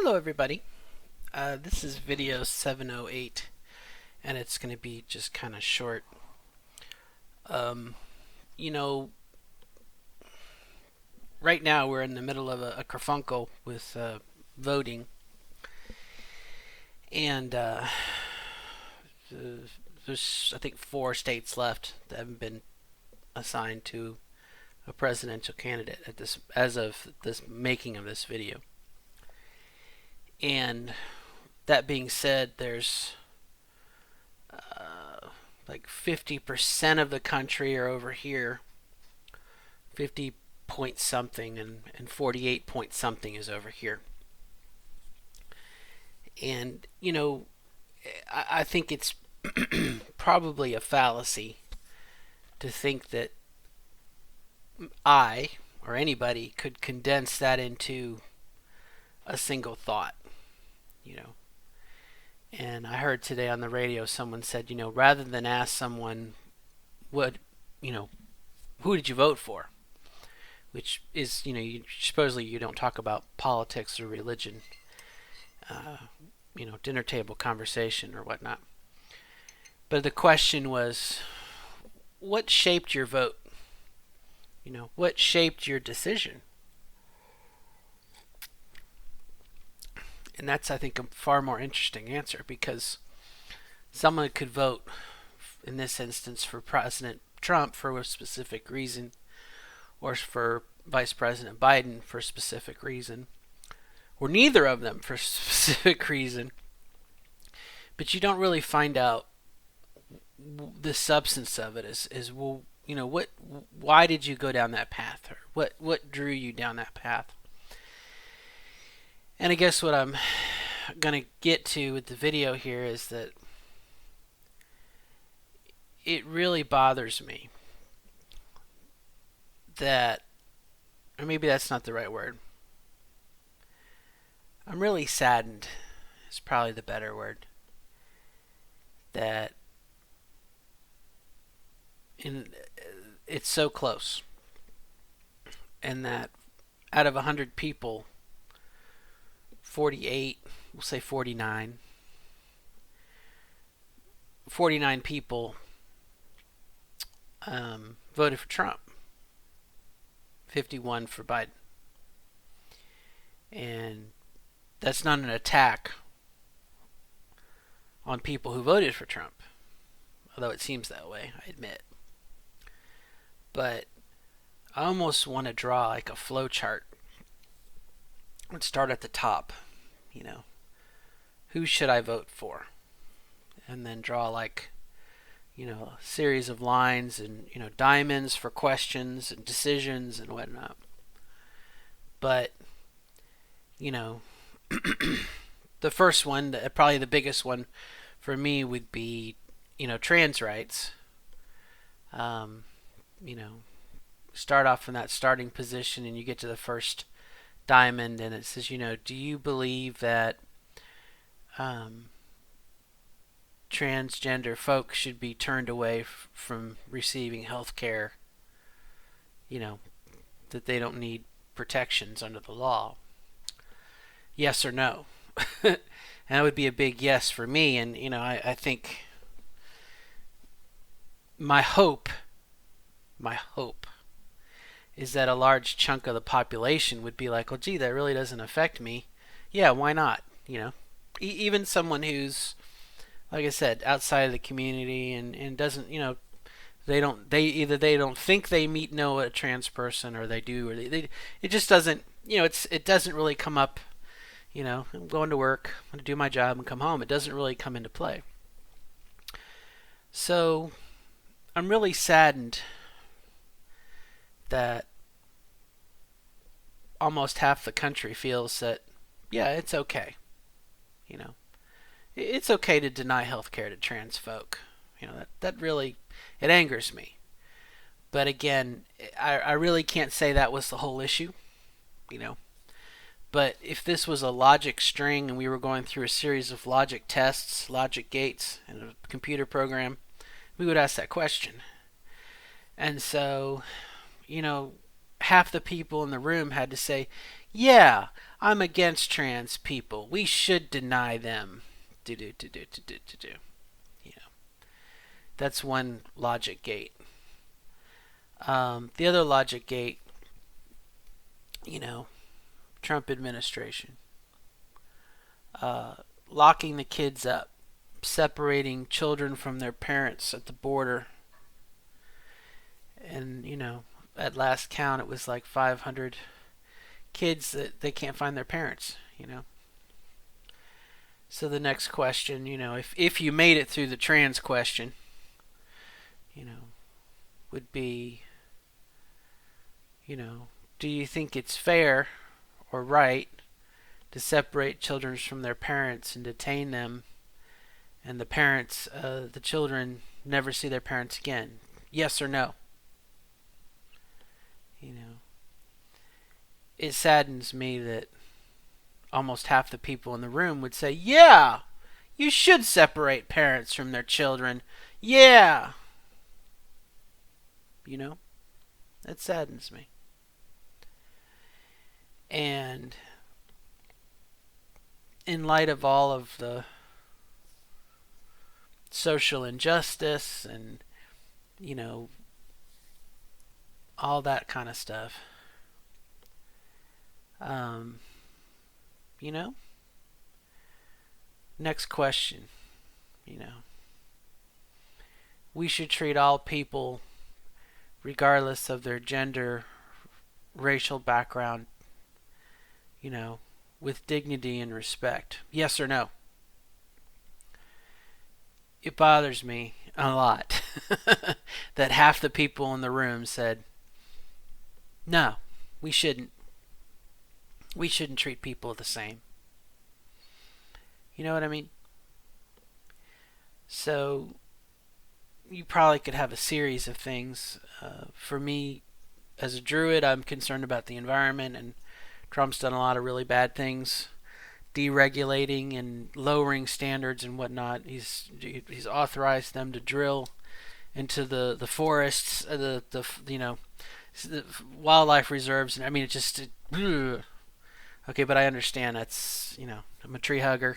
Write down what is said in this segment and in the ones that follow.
Hello everybody. This is video 708 and it's going to be just kind of short. Um, you know, right now we're in the middle of a kerfuffle with voting, and there's I think 4 states left that haven't been assigned to a presidential candidate at this as of this making of this video. And that being said, there's like 50% of the country are over here, 50 point something, and 48 point something is over here. And, I think it's probably a fallacy to think that I or anybody could condense that into a single thought, you know. And I heard today on the radio someone said, rather than ask someone who did you vote for? Which is, supposedly you don't talk about politics or religion, dinner table conversation or whatnot. But the question was, what shaped your vote? What shaped your decision? And that's, I think, a far more interesting answer, because someone could vote, in this instance, for President Trump for a specific reason, or for Vice President Biden for a specific reason, or neither of them for a specific reason. But you don't really find out the substance of it. Why did you go down that path, or what drew you down that path? And I guess what I'm going to get to with the video here is that it really bothers me that, or maybe that's not the right word. I'm really saddened, is probably the better word, that it's so close, and that out of 100 people, 48, we'll say 49 people voted for Trump, 51 for Biden. And that's not an attack on people who voted for Trump, although it seems that way, I admit. But I almost want to draw like a flow chart. Let's start at the top. Who should I vote for? And then draw like, a series of lines and, diamonds for questions and decisions and whatnot. But, the first one, probably the biggest one for me, would be, trans rights. Start off from that starting position and you get to the first diamond, and it says, do you believe that transgender folks should be turned away from receiving health care, that they don't need protections under the law? Yes or no? And that would be a big yes for me. And, I think my hope is that a large chunk of the population would be like, well, gee, that really doesn't affect me. Yeah, why not? Even someone who's, like I said, outside of the community and doesn't, they don't think they know a trans person, or they do, or it just doesn't, it doesn't really come up. I'm going to work, I'm going to do my job and come home. It doesn't really come into play. So I'm really saddened that almost half the country feels that, yeah, it's okay. It's okay to deny health care to trans folk. That really, it angers me. But again, I really can't say that was the whole issue. But if this was a logic string and we were going through a series of logic tests, logic gates, and a computer program, we would ask that question. And so, half the people in the room had to say, yeah, I'm against trans people. We should deny them. Do. You know, that's one logic gate. The other logic gate, you know, Trump administration. Locking the kids up, separating children from their parents at the border. And, you know, at last count, it was like 500 kids that they can't find their parents, you know. So the next question, you know, if you made it through the trans question, you know, would be, you know, do you think it's fair or right to separate children from their parents and detain them, and the children never see their parents again? Yes or no? You know, it saddens me that almost half the people in the room would say, yeah, you should separate parents from their children. Yeah. You know, that saddens me. And in light of all of the social injustice and, you know, all that kind of stuff, you know, next question, you know, we should treat all people, regardless of their gender, racial background, you know, with dignity and respect. Yes or no? It bothers me a lot that half the people in the room said, no, we shouldn't. We shouldn't treat people the same. You know what I mean? So you probably could have a series of things. For me, as a Druid, I'm concerned about the environment, and Trump's done a lot of really bad things, deregulating and lowering standards and whatnot. He's authorized them to drill into the forests, the you know, the wildlife reserves, and I mean okay, but I understand that's, you know, I'm a tree hugger,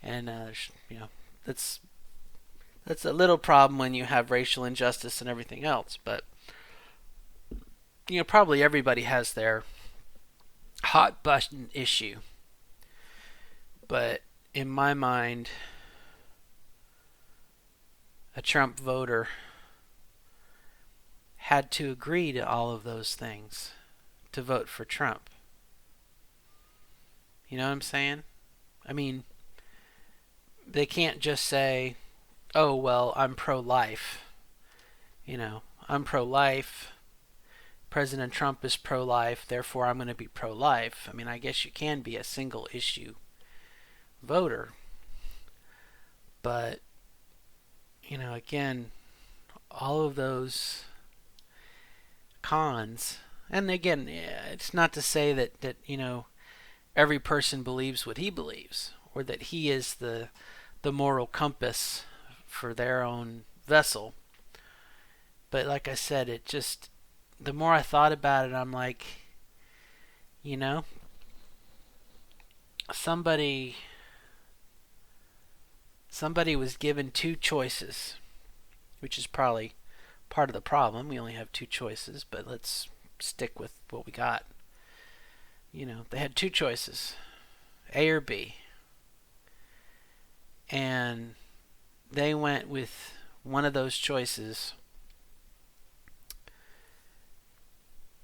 and you know, that's a little problem when you have racial injustice and everything else. But, you know, probably everybody has their hot button issue. But in my mind, a Trump voter had to agree to all of those things to vote for Trump. You know what I'm saying? I mean, they can't just say, oh, well, I'm pro-life. You know, I'm pro-life. President Trump is pro-life, therefore I'm going to be pro-life. I mean, I guess you can be a single issue voter. But, you know, again, all of those cons, and again, it's not to say that you know, every person believes what he believes, or that he is the moral compass for their own vessel. But like I said, it just, the more I thought about it, I'm like, you know, somebody was given two choices, which is probably part of the problem. We only have two choices, but let's stick with what we got. You know, they had two choices, A or B. And they went with one of those choices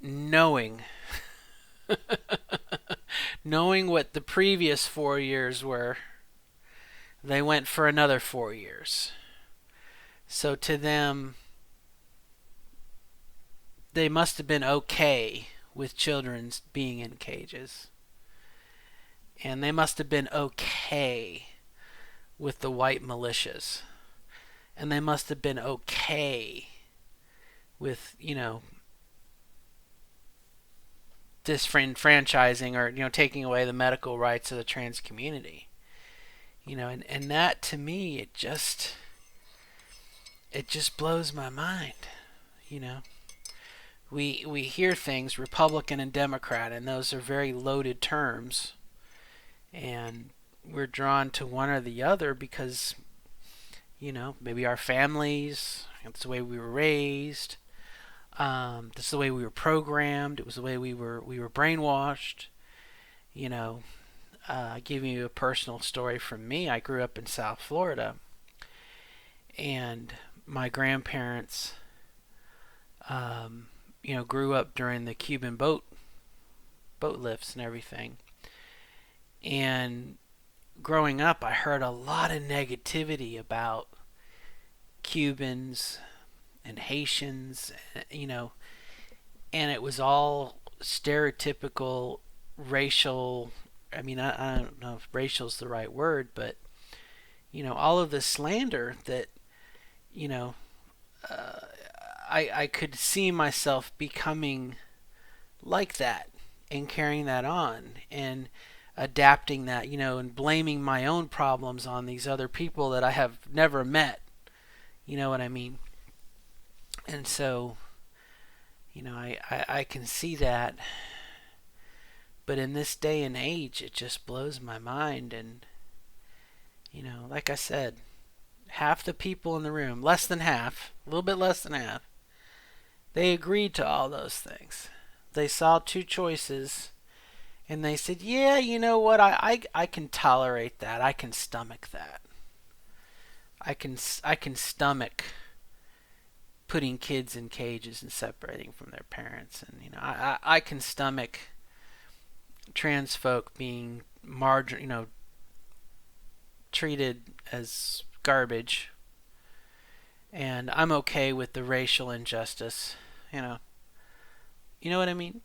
knowing what the previous 4 years were. They went for another 4 years. So to them, they must have been okay with children being in cages. And they must have been okay with the white militias. And they must have been okay with, you know, disenfranchising, or, you know, taking away the medical rights of the trans community. You know, and that, to me, it just blows my mind, you know. we hear things Republican and Democrat, and those are very loaded terms, and we're drawn to one or the other because maybe our families, it's the way we were raised, this is the way we were programmed, it was the way we were brainwashed. You know, give you a personal story from me. I grew up in South Florida, and my grandparents, grew up during the Cuban boat lifts and everything. And growing up, I heard a lot of negativity about Cubans and Haitians, and it was all stereotypical racial. I mean, I don't know if racial is the right word, but all of the slander that you know, uh, I could see myself becoming like that and carrying that on and adapting that, and blaming my own problems on these other people that I have never met. You know what I mean? And so, I can see that. But in this day and age, it just blows my mind. And, like I said, half the people in the room, less than half, a little bit less than half, they agreed to all those things. They saw two choices and they said, yeah, you know what, I can tolerate that. I can stomach that. I can stomach putting kids in cages and separating from their parents. And, I can stomach trans folk being treated as garbage, and I'm okay with the racial injustice. You know, you know what I mean.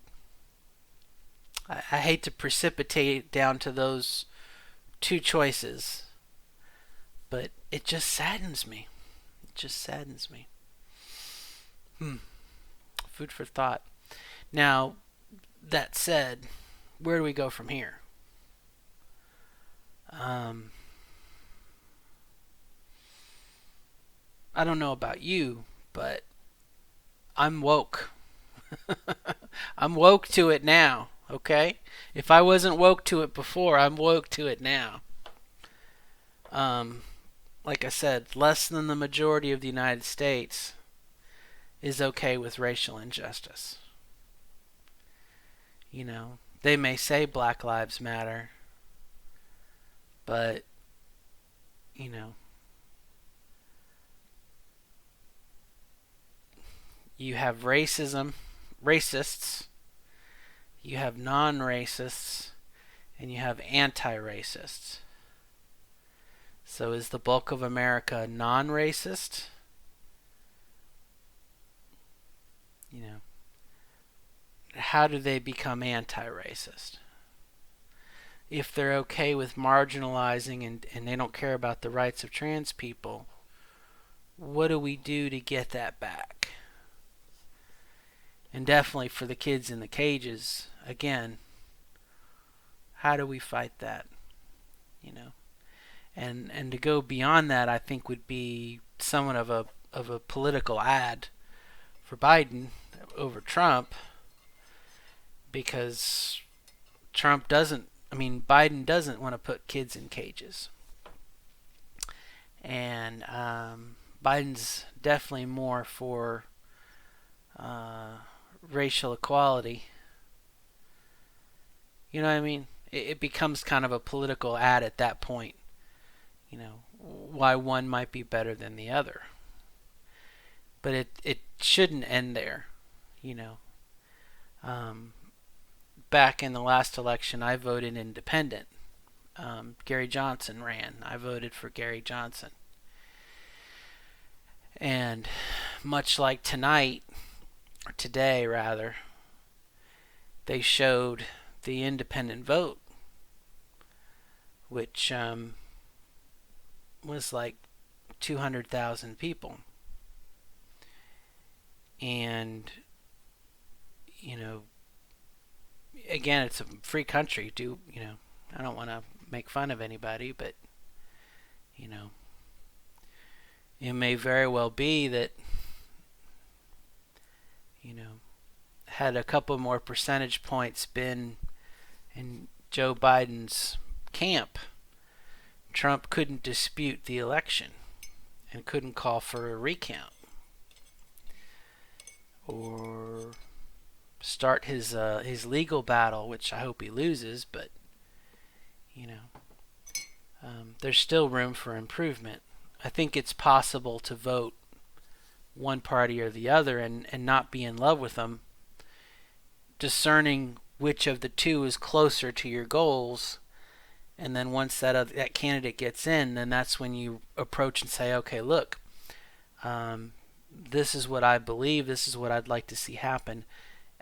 I hate to precipitate it down to those two choices, but it just saddens me. It just saddens me. Hmm. Food for thought. Now, that said, where do we go from here? Um, I don't know about you, but I'm woke. I'm woke to it now, okay? If I wasn't woke to it before, I'm woke to it now. Um, like I said, less than the majority of the United States is okay with racial injustice. They may say Black Lives Matter, but, you know, you have racists, you have non racists, and you have anti racists. So is the bulk of America non racist? You know, how do they become anti racist? If they're okay with marginalizing and they don't care about the rights of trans people, what do we do to get that back? And definitely for the kids in the cages, again, how do we fight that? You know, and to go beyond that, I think would be somewhat of a political ad for Biden over Trump, because Biden doesn't want to put kids in cages, and Biden's definitely more for racial equality. You know what I mean? It becomes kind of a political ad at that point. Why one might be better than the other. But it shouldn't end there. You know, back in the last election, I voted independent. Gary Johnson ran. I voted for Gary Johnson. And much like tonight, or today rather, they showed the independent vote, which was like 200,000 people. And, again, it's a free country. I don't want to make fun of anybody, but, it may very well be that, had a couple more percentage points been in Joe Biden's camp, Trump couldn't dispute the election and couldn't call for a recount or start his legal battle, which I hope he loses, but you know, there's still room for improvement. I think it's possible to vote one party or the other and not be in love with them, discerning which of the two is closer to your goals, and then once that candidate gets in, then that's when you approach and say, okay, look, this is what I believe, this is what I'd like to see happen.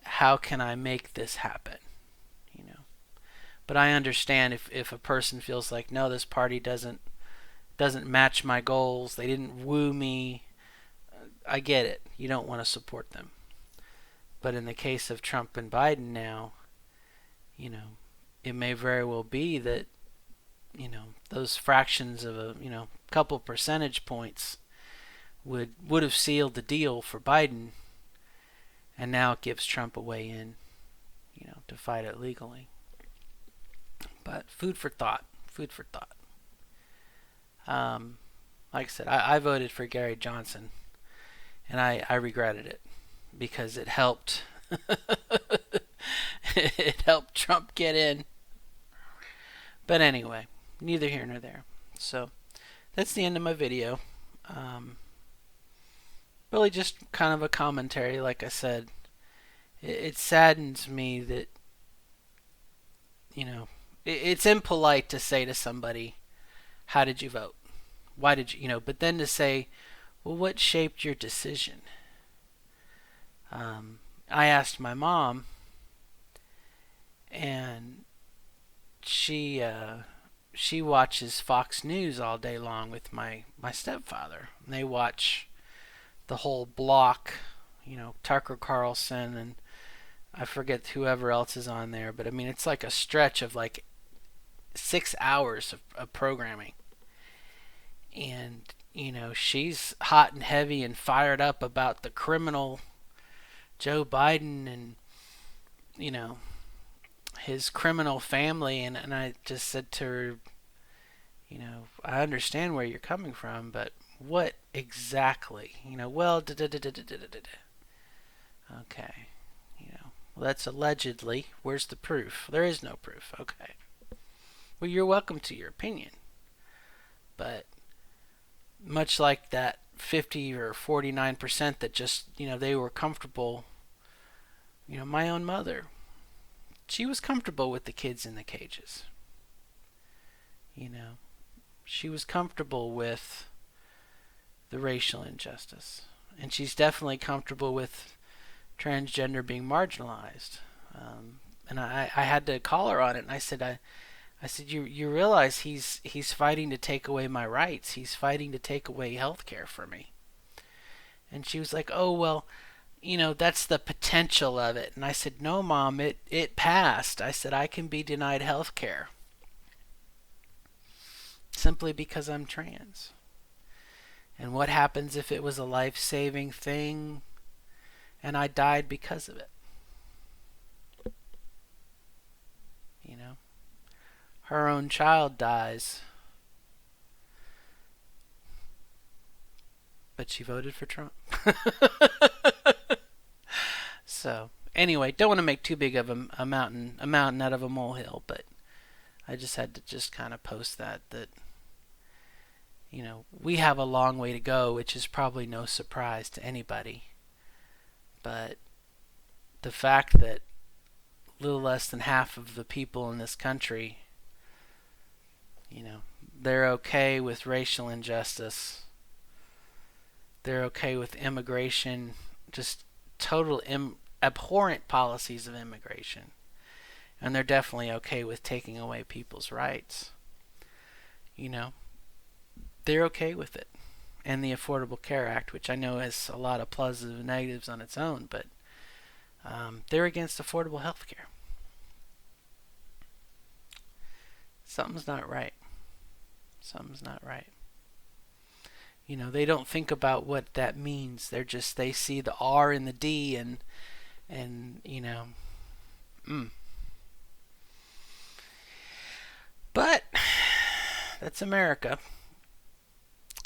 How can I make this happen? You know. But I understand if a person feels like, no, this party doesn't match my goals, they didn't woo me, I get it. You don't want to support them. But in the case of Trump and Biden now, you know, it may very well be that, you know, those fractions of a, you know, couple percentage points would have sealed the deal for Biden, and now it gives Trump a way in, you know, to fight it legally. But food for thought. Food for thought. Like I said, I voted for Gary Johnson, and I regretted it because it helped. It helped Trump get in. But anyway, neither here nor there. So that's the end of my video. Really just kind of a commentary, like I said. It saddens me that, you know, it's impolite to say to somebody, how did you vote? Why did you, but then to say, well, what shaped your decision? I asked my mom, and she watches Fox News all day long with my stepfather. And they watch the whole block, Tucker Carlson, and I forget whoever else is on there, but I mean, it's like a stretch of like 6 hours of programming. And, she's hot and heavy and fired up about the criminal Joe Biden and, his criminal family. And I just said to her, I understand where you're coming from, but what exactly? Well, okay. Well, that's allegedly. Where's the proof? There is no proof. Okay. Well, you're welcome to your opinion. But much like that 50 or 49% that just, they were comfortable, my own mother, she was comfortable with the kids in the cages. She was comfortable with the racial injustice. And she's definitely comfortable with transgender being marginalized. And I had to call her on it, and I said, you realize he's fighting to take away my rights. He's fighting to take away health care for me. And she was like, oh, well, that's the potential of it. And I said, no, Mom, it passed. I said, I can be denied health care simply because I'm trans. And what happens if it was a life-saving thing and I died because of it? Her own child dies, but she voted for Trump. So anyway, don't want to make too big of a mountain out of a molehill, but I just had to just kind of post that we have a long way to go, which is probably no surprise to anybody. But the fact that a little less than half of the people in this country, they're okay with racial injustice, they're okay with immigration, just total abhorrent policies of immigration, and they're definitely okay with taking away people's rights. They're okay with it. And the Affordable Care Act, which I know has a lot of pluses and negatives on its own, but they're against affordable health care. Something's not right. Something's not right. They don't think about what that means. They see the R and the D, and And but that's America,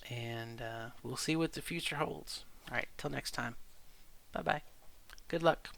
and we'll see what the future holds. All right, till next time. Bye bye. Good luck.